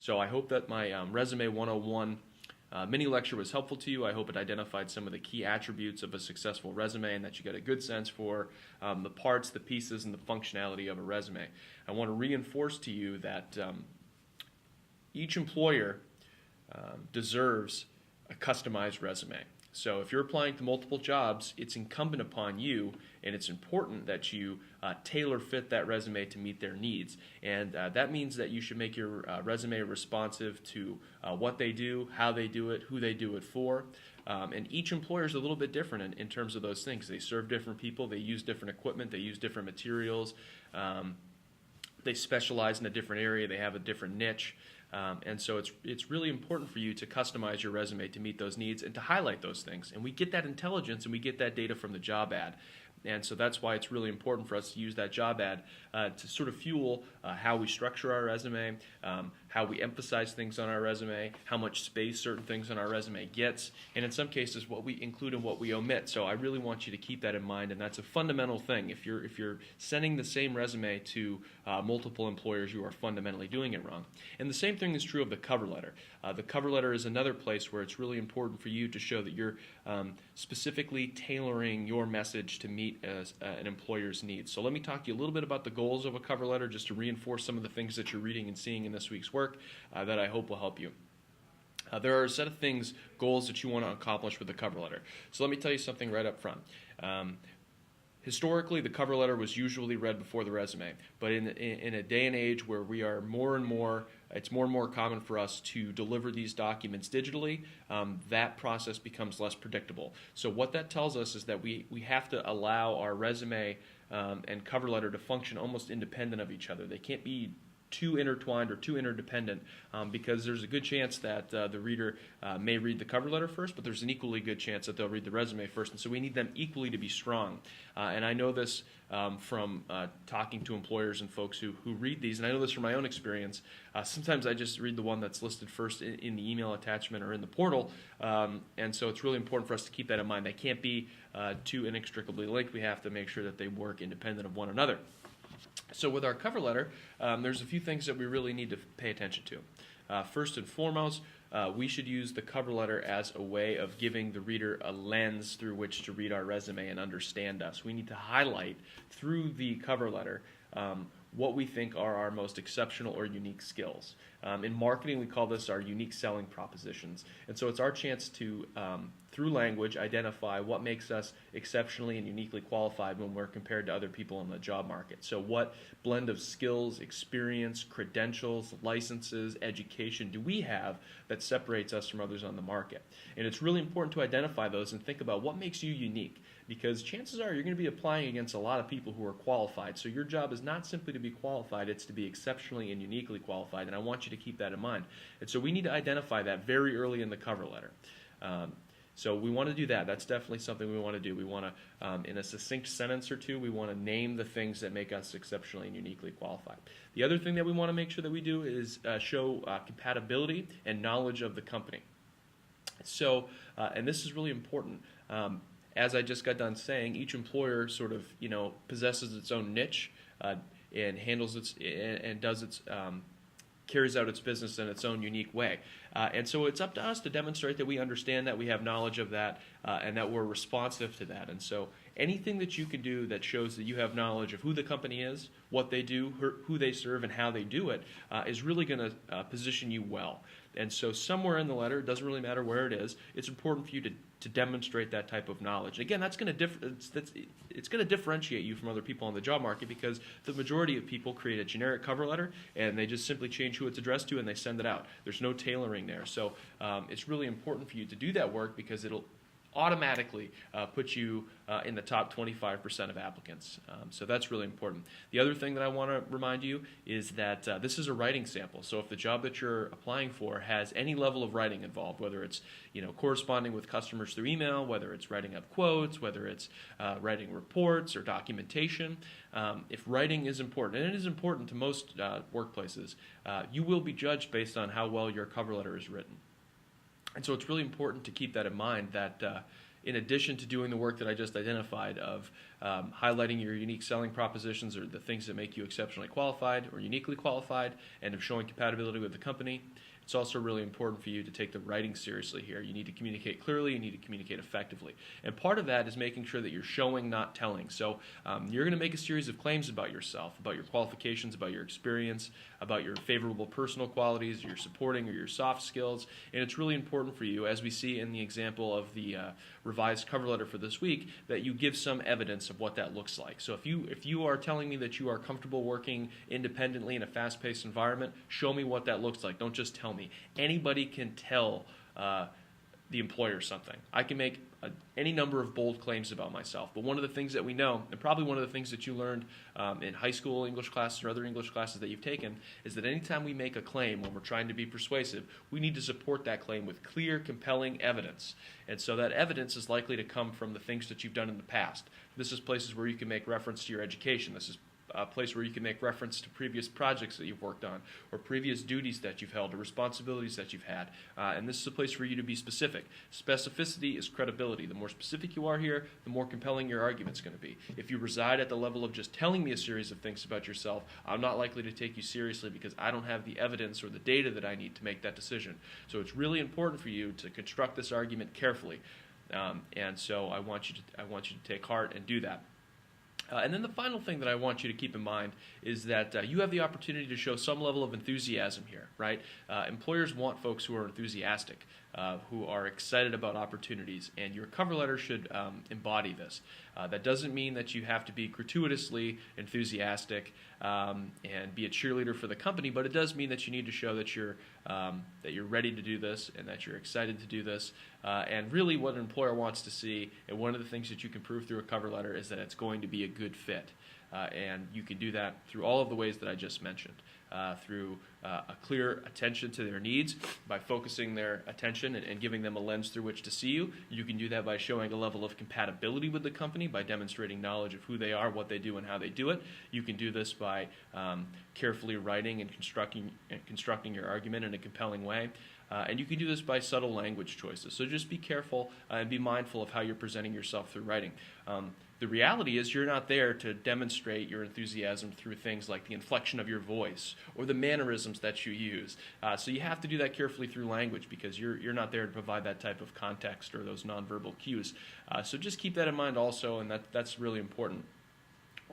So I hope that my Resume 101 mini lecture was helpful to you. I hope it identified some of the key attributes of a successful resume and that you get a good sense for the parts, the pieces, and the functionality of a resume. I want to reinforce to you that each employer deserves a customized resume. So if you're applying to multiple jobs, it's incumbent upon you, and it's important that you tailor fit that resume to meet their needs. And that means that you should make your resume responsive to what they do, how they do it, who they do it for. And each employer is a little bit different in terms of those things. They serve different people, they use different equipment, they use different materials, they specialize in a different area, they have a different niche. And so it's really important for you to customize your resume to meet those needs and to highlight those things. And we get that intelligence and we get that data from the job ad. And so that's why it's really important for us to use that job ad to sort of fuel how we structure our resume, how we emphasize things on our resume, how much space certain things on our resume gets, and in some cases what we include and what we omit. So I really want you to keep that in mind, and that's a fundamental thing. If you're sending the same resume to multiple employers, you are fundamentally doing it wrong. And the same thing is true of the cover letter. The cover letter is another place where it's really important for you to show that you're specifically tailoring your message to meet an employer's needs. So let me talk to you a little bit about the goals of a cover letter, just to reinforce some of the things that you're reading and seeing in this week's work that I hope will help you. There are a set of things, goals that you want to accomplish with the cover letter. So let me tell you something right up front. Historically, the cover letter was usually read before the resume, but in a day and age where we are it's more and more common for us to deliver these documents digitally, that process becomes less predictable. So what that tells us is that we have to allow our resume and cover letter to function almost independent of each other. They can't be too intertwined or too interdependent because there's a good chance that the reader may read the cover letter first, but there's an equally good chance that they'll read the resume first, and so we need them equally to be strong. And I know this from talking to employers and folks who read these, and I know this from my own experience. Sometimes I just read the one that's listed first in the email attachment or in the portal, and so it's really important for us to keep that in mind. They can't be too inextricably linked. We have to make sure that they work independent of one another. So with our cover letter, there's a few things that we really need to pay attention to. First and foremost, we should use the cover letter as a way of giving the reader a lens through which to read our resume and understand us. We need to highlight through the cover letter what we think are our most exceptional or unique skills. In marketing, we call this our unique selling propositions. And so it's our chance to, through language, identify what makes us exceptionally and uniquely qualified when we're compared to other people in the job market. So what blend of skills, experience, credentials, licenses, education do we have that separates us from others on the market? And it's really important to identify those and think about what makes you unique, because chances are you're going to be applying against a lot of people who are qualified. So your job is not simply to be qualified, it's to be exceptionally and uniquely qualified, and I want you to keep that in mind. And so we need to identify that very early in the cover letter. So we want to do that. That's definitely something we want to do. We want to, in a succinct sentence or two, we want to name the things that make us exceptionally and uniquely qualified. The other thing that we want to make sure that we do is show compatibility and knowledge of the company. So, and this is really important. As I just got done saying, each employer sort of, possesses its own niche and handles its and does its carries out its business in its own unique way. And so it's up to us to demonstrate that we understand that, we have knowledge of that, and that we're responsive to that. And so anything that you can do that shows that you have knowledge of who the company is, what they do, who they serve, and how they do it is really going to position you well. And so somewhere in the letter, it doesn't really matter where it is, it's important for you to demonstrate that type of knowledge. Again, that's going to it's going to differentiate you from other people on the job market, because the majority of people create a generic cover letter and they just simply change who it's addressed to and they send it out. There's no tailoring there. So it's really important for you to do that work, because it'll automatically put you in the top 25% of applicants. So that's really important. The other thing that I want to remind you is that this is a writing sample. So if the job that you're applying for has any level of writing involved, whether it's corresponding with customers through email, whether it's writing up quotes, whether it's writing reports or documentation, if writing is important, and it is important to most workplaces, you will be judged based on how well your cover letter is written. And so it's really important to keep that in mind, that in addition to doing the work that I just identified of highlighting your unique selling propositions or the things that make you exceptionally qualified or uniquely qualified, and of showing compatibility with the company. It's also really important for you to take the writing seriously here. You need to communicate clearly, you need to communicate effectively. And part of that is making sure that you're showing, not telling. So you're going to make a series of claims about yourself, about your qualifications, about your experience, about your favorable personal qualities, your supporting or your soft skills. And it's really important for you, as we see in the example of the revised cover letter for this week, that you give some evidence of what that looks like. So if you are telling me that you are comfortable working independently in a fast-paced environment, show me what that looks like. Don't just tell me. Anybody can tell the employer something. I can make any number of bold claims about myself, but one of the things that we know, and probably one of the things that you learned in high school English classes or other English classes that you've taken, is that anytime we make a claim when we're trying to be persuasive, we need to support that claim with clear, compelling evidence. And so that evidence is likely to come from the things that you've done in the past. This is places where you can make reference to your education. This is a place where you can make reference to previous projects that you've worked on, or previous duties that you've held, or responsibilities that you've had. And this is a place for you to be specific. Specificity is credibility. The more specific you are here, the more compelling your argument's going to be. If you reside at the level of just telling me a series of things about yourself, I'm not likely to take you seriously because I don't have the evidence or the data that I need to make that decision. So it's really important for you to construct this argument carefully. And so I want you to take heart and do that. And then the final thing that I want you to keep in mind is that you have the opportunity to show some level of enthusiasm here, right? Employers want folks who are enthusiastic, who are excited about opportunities, and your cover letter should embody this. That doesn't mean that you have to be gratuitously enthusiastic and be a cheerleader for the company, but it does mean that you need to show that you're ready to do this and that you're excited to do this. And really what an employer wants to see, and one of the things that you can prove through a cover letter, is that it's going to be a good fit. And you can do that through all of the ways that I just mentioned. Through a clear attention to their needs, by focusing their attention and giving them a lens through which to see you. You can do that by showing a level of compatibility with the company, by demonstrating knowledge of who they are, what they do, and how they do it. You can do this by carefully writing and constructing your argument in a compelling way. And you can do this by subtle language choices. So just be careful and be mindful of how you're presenting yourself through writing. The reality is you're not there to demonstrate your enthusiasm through things like the inflection of your voice or the mannerisms that you use. So you have to do that carefully through language because you're not there to provide that type of context or those nonverbal cues. So just keep that in mind also, and that's really important.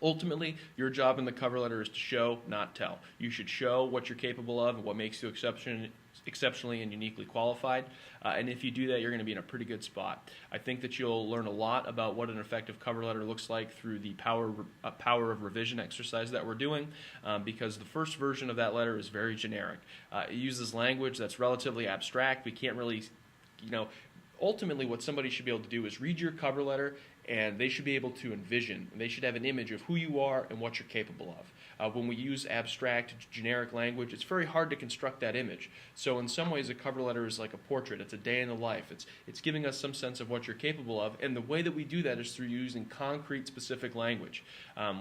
Ultimately, your job in the cover letter is to show, not tell. You should show what you're capable of and what makes you exceptionally and uniquely qualified. And if you do that, you're going to be in a pretty good spot. I think that you'll learn a lot about what an effective cover letter looks like through the power of revision exercise that we're doing, because the first version of that letter is very generic. It uses language that's relatively abstract. We can't really, ultimately what somebody should be able to do is read your cover letter, and they should be able to envision, and they should have an image of who you are and what you're capable of. When we use abstract, generic language, it's very hard to construct that image. So in some ways, a cover letter is like a portrait. It's a day in the life. It's giving us some sense of what you're capable of, and the way that we do that is through using concrete, specific language,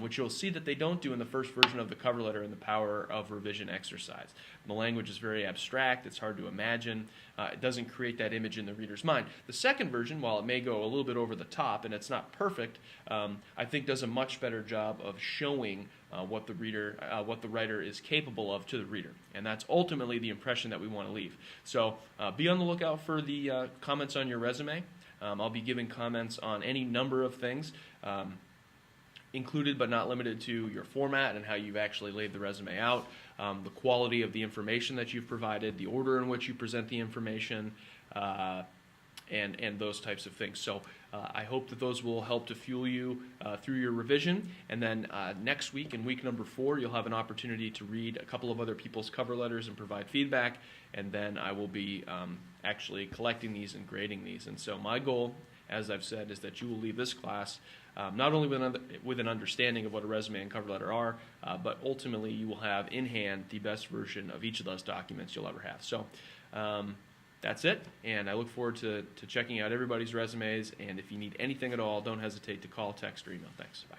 which you'll see that they don't do in the first version of the cover letter in the power of revision exercise. The language is very abstract. It's hard to imagine. It doesn't create that image in the reader's mind. The second version, while it may go a little bit over the top and it's not perfect, I think does a much better job of showing what the writer is capable of to the reader. And that's ultimately the impression that we want to leave. So be on the lookout for the comments on your resume. I'll be giving comments on any number of things, included but not limited to your format and how you've actually laid the resume out, the quality of the information that you've provided, the order in which you present the information, and those types of things. So I hope that those will help to fuel you through your revision. And then next week, in week number 4, you'll have an opportunity to read a couple of other people's cover letters and provide feedback. And then I will be actually collecting these and grading these. And so my goal, as I've said, is that you will leave this class not only with an understanding of what a resume and cover letter are, but ultimately you will have in hand the best version of each of those documents you'll ever have. So that's it, and I look forward to checking out everybody's resumes, and if you need anything at all, don't hesitate to call, text, or email. Thanks. Bye.